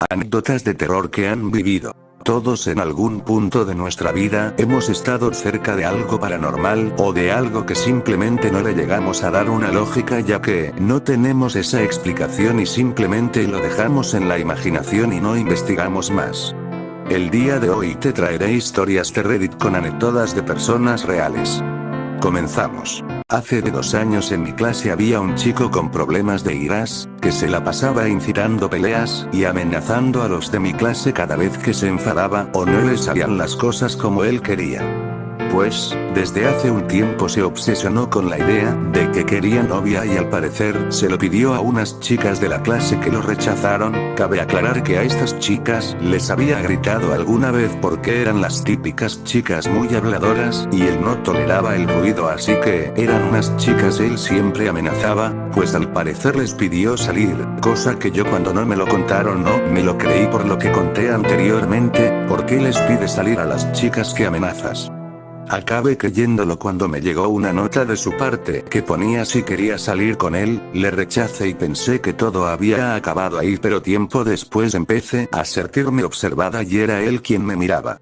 Anécdotas de terror que han vivido. Todos en algún punto de nuestra vida hemos estado cerca de algo paranormal o de algo que simplemente no le llegamos a dar una lógica ya que no tenemos esa explicación y simplemente lo dejamos en la imaginación y no investigamos más. El día de hoy te traeré historias de Reddit con anécdotas de personas reales. Comenzamos. Hace 2 años en mi clase había un chico con problemas de iras, que se la pasaba incitando peleas y amenazando a los de mi clase cada vez que se enfadaba o no le salían las cosas como él quería. Pues, desde hace un tiempo se obsesionó con la idea de que quería novia y al parecer se lo pidió a unas chicas de la clase que lo rechazaron. Cabe aclarar que a estas chicas les había gritado alguna vez porque eran las típicas chicas muy habladoras y él no toleraba el ruido, así que eran unas chicas él siempre amenazaba, pues al parecer les pidió salir, cosa que yo cuando no me lo contaron no me lo creí por lo que conté anteriormente. ¿Por qué les pide salir a las chicas que amenazas? Acabé creyéndolo cuando me llegó una nota de su parte que ponía si quería salir con él, le rechacé y pensé que todo había acabado ahí, pero tiempo después empecé a sentirme observada y era él quien me miraba.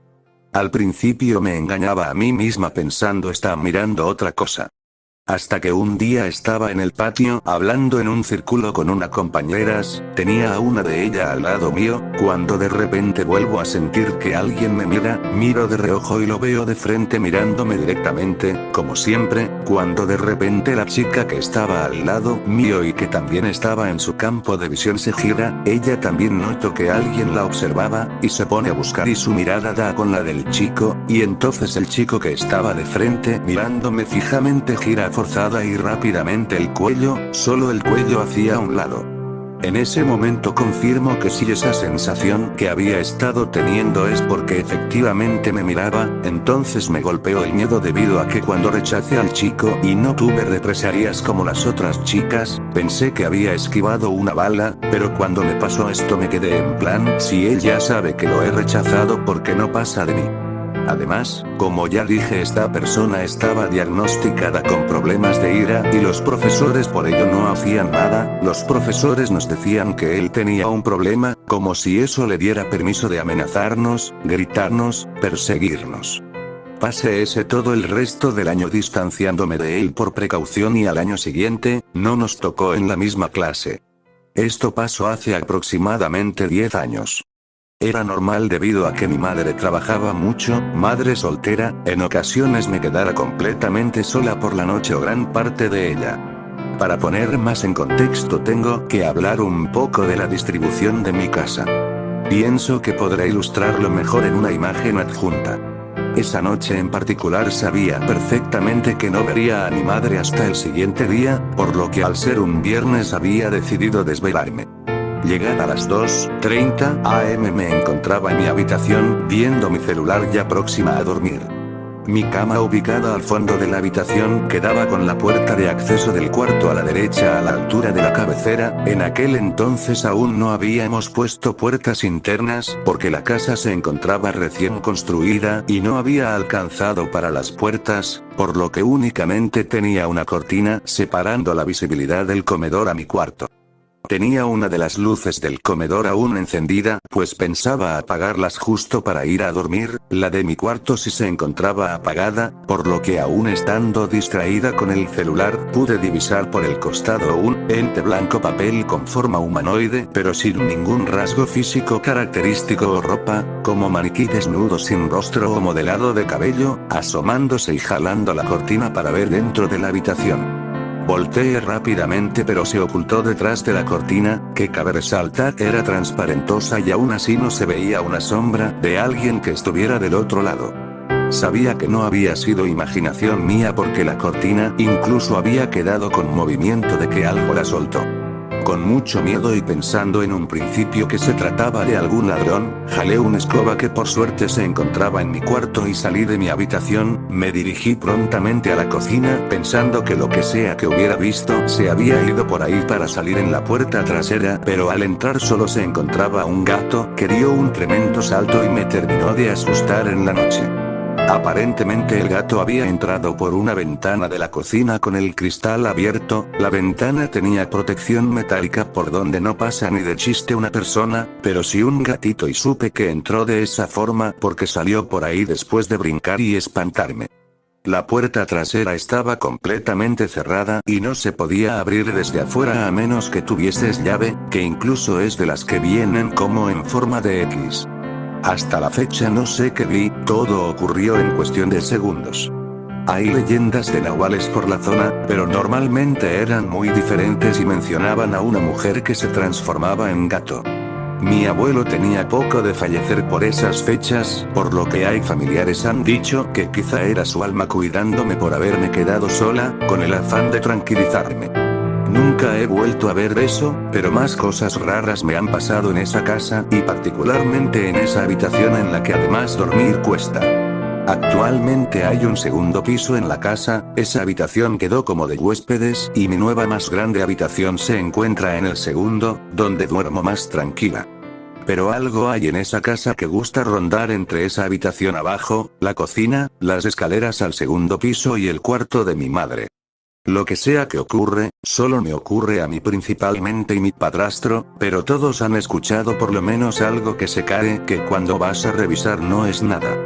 Al principio me engañaba a mí misma pensando está mirando otra cosa. Hasta que un día estaba en el patio hablando en un círculo con unas compañeras, tenía a una de ellas al lado mío, cuando de repente vuelvo a sentir que alguien me mira, miro de reojo y lo veo de frente mirándome directamente, como siempre, cuando de repente la chica que estaba al lado mío y que también estaba en su campo de visión se gira, ella también notó que alguien la observaba, y se pone a buscar y su mirada da con la del chico, y entonces el chico que estaba de frente mirándome fijamente gira forzada y rápidamente el cuello, solo el cuello hacia un lado. En ese momento confirmo que si esa sensación que había estado teniendo es porque efectivamente me miraba, entonces me golpeó el miedo debido a que cuando rechacé al chico y no tuve represalias como las otras chicas, pensé que había esquivado una bala, pero cuando me pasó esto me quedé en plan, si él ya sabe que lo he rechazado, ¿por qué no pasa de mí? Además, como ya dije, esta persona estaba diagnosticada con problemas de ira y los profesores por ello no hacían nada. Los profesores nos decían que él tenía un problema, como si eso le diera permiso de amenazarnos, gritarnos, perseguirnos. Pasé todo el resto del año distanciándome de él por precaución y al año siguiente, no nos tocó en la misma clase. Esto pasó hace aproximadamente 10 años. Era normal debido a que mi madre trabajaba mucho, madre soltera, en ocasiones me quedara completamente sola por la noche o gran parte de ella. Para poner más en contexto tengo que hablar un poco de la distribución de mi casa. Pienso que podré ilustrarlo mejor en una imagen adjunta. Esa noche en particular sabía perfectamente que no vería a mi madre hasta el siguiente día, por lo que al ser un viernes había decidido desvelarme. Llegada a las 2:30 am me encontraba en mi habitación, viendo mi celular ya próxima a dormir. Mi cama ubicada al fondo de la habitación quedaba con la puerta de acceso del cuarto a la derecha a la altura de la cabecera. En aquel entonces aún no habíamos puesto puertas internas, porque la casa se encontraba recién construida y no había alcanzado para las puertas, por lo que únicamente tenía una cortina separando la visibilidad del comedor a mi cuarto. Tenía una de las luces del comedor aún encendida, pues pensaba apagarlas justo para ir a dormir, la de mi cuarto sí se encontraba apagada, por lo que aún estando distraída con el celular, pude divisar por el costado un ente blanco papel con forma humanoide, pero sin ningún rasgo físico característico o ropa, como maniquí desnudo sin rostro o modelado de cabello, asomándose y jalando la cortina para ver dentro de la habitación. Volteé rápidamente pero se ocultó detrás de la cortina, que cabe resaltar era transparentosa y aún así no se veía una sombra de alguien que estuviera del otro lado. Sabía que no había sido imaginación mía porque la cortina incluso había quedado con movimiento de que algo la soltó. Con mucho miedo y pensando en un principio que se trataba de algún ladrón, jalé una escoba que por suerte se encontraba en mi cuarto y salí de mi habitación. Me dirigí prontamente a la cocina pensando que lo que sea que hubiera visto se había ido por ahí para salir en la puerta trasera, pero al entrar solo se encontraba un gato que dio un tremendo salto y me terminó de asustar en la noche. Aparentemente el gato había entrado por una ventana de la cocina con el cristal abierto. La ventana tenía protección metálica por donde no pasa ni de chiste una persona, pero sí un gatito, y supe que entró de esa forma porque salió por ahí después de brincar y espantarme. La puerta trasera estaba completamente cerrada y no se podía abrir desde afuera a menos que tuvieses llave, que incluso es de las que vienen como en forma de X. Hasta la fecha no sé qué vi, todo ocurrió en cuestión de segundos. Hay leyendas de nahuales por la zona, pero normalmente eran muy diferentes y mencionaban a una mujer que se transformaba en gato. Mi abuelo tenía poco de fallecer por esas fechas, por lo que hay familiares han dicho que quizá era su alma cuidándome por haberme quedado sola, con el afán de tranquilizarme. Nunca he vuelto a ver eso, pero más cosas raras me han pasado en esa casa, y particularmente en esa habitación en la que además dormir cuesta. Actualmente hay un segundo piso en la casa, esa habitación quedó como de huéspedes, y mi nueva más grande habitación se encuentra en el segundo, donde duermo más tranquila. Pero algo hay en esa casa que gusta rondar entre esa habitación abajo, la cocina, las escaleras al segundo piso y el cuarto de mi madre. Lo que sea que ocurre, solo me ocurre a mí principalmente y mi padrastro, pero todos han escuchado por lo menos algo que se cae, que cuando vas a revisar no es nada.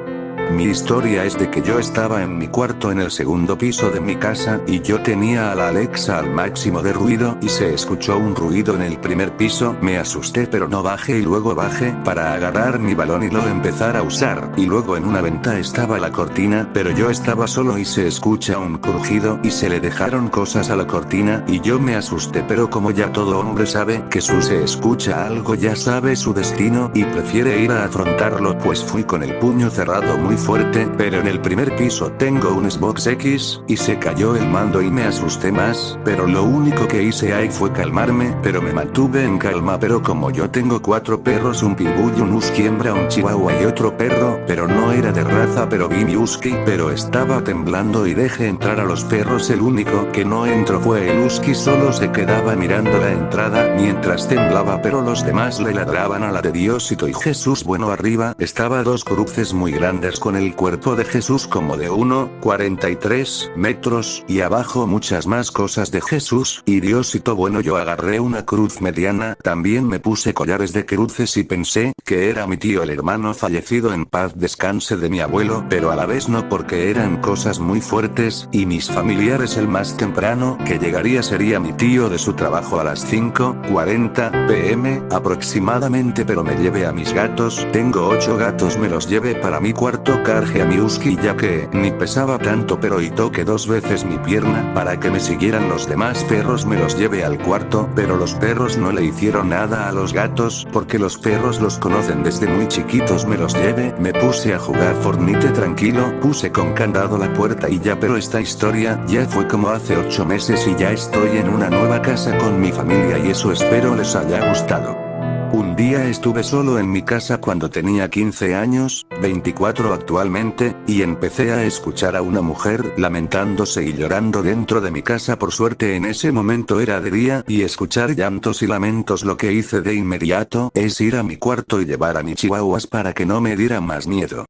Mi historia es de que yo estaba en mi cuarto en el segundo piso de mi casa, y yo tenía a la Alexa al máximo de ruido, y se escuchó un ruido en el primer piso. Me asusté pero no bajé, y luego bajé para agarrar mi balón y lo empezar a usar, y luego en una ventana estaba la cortina, pero yo estaba solo y se escucha un crujido, y se le dejaron cosas a la cortina, y yo me asusté, pero como ya todo hombre sabe que si se escucha algo ya sabe su destino, y prefiere ir a afrontarlo, pues fui con el puño cerrado muy fuerte, pero en el primer piso tengo un Xbox X, y se cayó el mando y me asusté más, pero lo único que hice ahí fue calmarme, pero me mantuve en calma. Pero como yo tengo 4 perros, un pitbull, un husky hembra, un chihuahua y otro perro, pero no era de raza, pero vi mi husky, pero estaba temblando y dejé entrar a los perros. El único que no entró fue el husky, solo se quedaba mirando la entrada mientras temblaba, pero los demás le ladraban a la de Diosito y Jesús. Bueno, arriba estaba 2 cruces muy grandes con el cuerpo de Jesús como de 1,43 metros, y abajo muchas más cosas de Jesús y Diosito. Bueno, yo agarré una cruz mediana, también me puse collares de cruces y pensé que era mi tío, el hermano fallecido en paz descanse de mi abuelo, pero a la vez no, porque eran cosas muy fuertes, y mis familiares. El más temprano que llegaría sería mi tío de su trabajo a las 5:40 p.m. aproximadamente, pero me llevé a mis gatos, tengo 8 gatos, me los llevé para mi cuarto, cargué a mi husky ya que ni pesaba tanto, pero y toqué 2 veces mi pierna para que me siguieran los demás perros, me los llevé al cuarto, pero los perros no le hicieron nada a los gatos, porque los perros los conocen desde muy chiquitos. Me los llevé, me puse a jugar Fortnite tranquilo, puse con candado la puerta y ya, pero esta historia ya fue como hace 8 meses y ya estoy en una nueva casa con mi familia, y eso espero les haya gustado. Un día estuve solo en mi casa cuando tenía 15 años, 24 actualmente, y empecé a escuchar a una mujer lamentándose y llorando dentro de mi casa. Por suerte en ese momento era de día, y escuchar llantos y lamentos, lo que hice de inmediato es ir a mi cuarto y llevar a mis chihuahuas para que no me diera más miedo.